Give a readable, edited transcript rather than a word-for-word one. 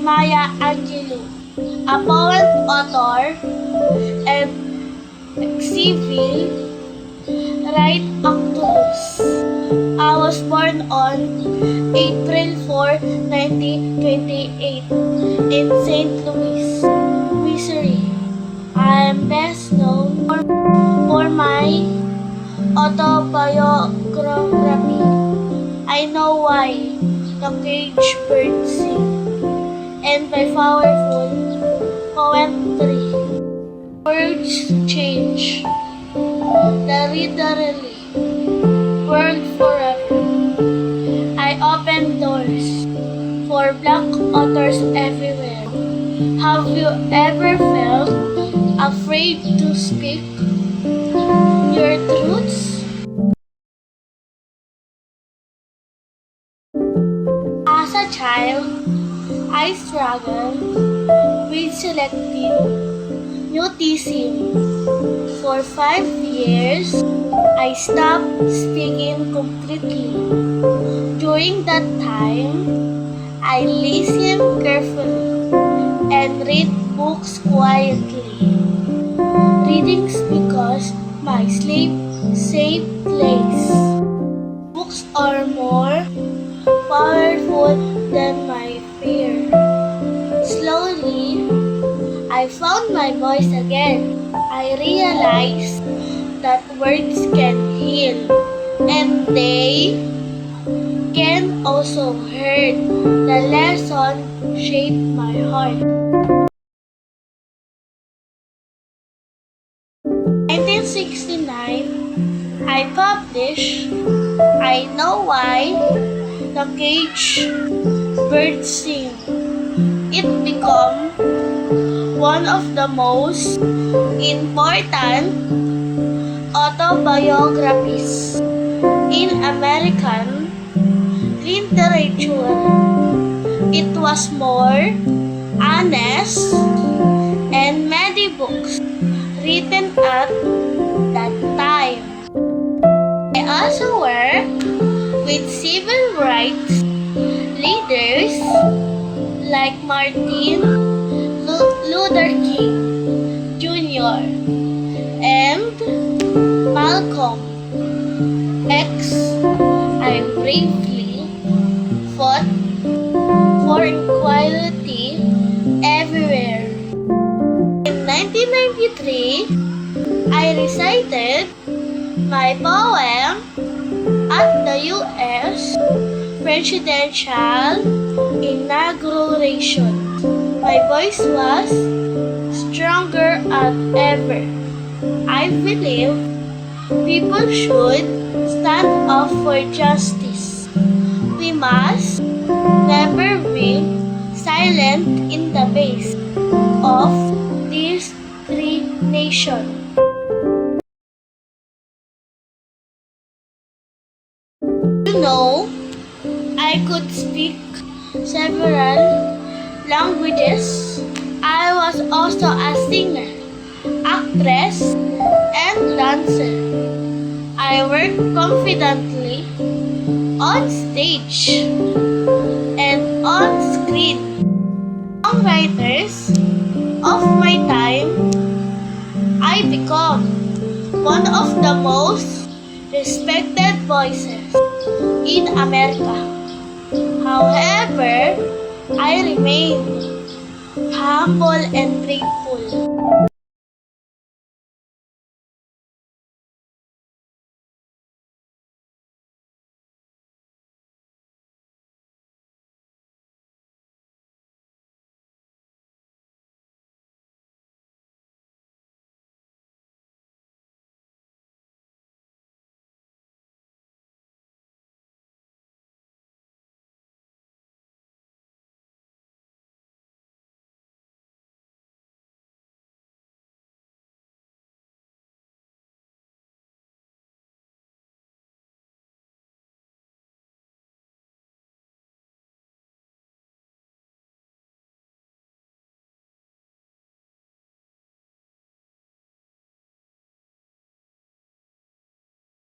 Maya Angelou, a poet, author, and civil rights activist. I was born on April 4, 1928 in St. Louis, Missouri. I am best known for my autobiography, I Know Why the Caged Bird Sing, and my powerful poetry, Words Change, the literally world forever. I open doors for Black authors everywhere. Have you ever felt afraid to speak your truths? As a child, I struggled with selective mutism. For 5 years, I stopped speaking completely. During that time, I listen carefully and read books quietly. Readings because my safe place. Books are more powerful than my fear. Slowly, I found my voice again. I realized that words can heal, and they can also hurt. The lesson shaped my heart. 1969, I published I Know Why the Caged Bird Sing. It became one of the most important autobiographies in American literature. It was more honest and many books written at that time. I also worked with civil rights leaders like Martin Luther King Jr. and Malcolm X. I bravely fought for equality everywhere. In 1993, I recited my poem at the U.S. presidential inauguration. My voice was stronger than ever. I believe people should stand up for justice. We must never be silent in the face of discrimination. You know, I could speak several languages. I was also a singer, actress, and dancer. I worked confidently on stage and on screen. Songwriters of my time, I become one of the most respected voices in America. However, I remain humble and grateful.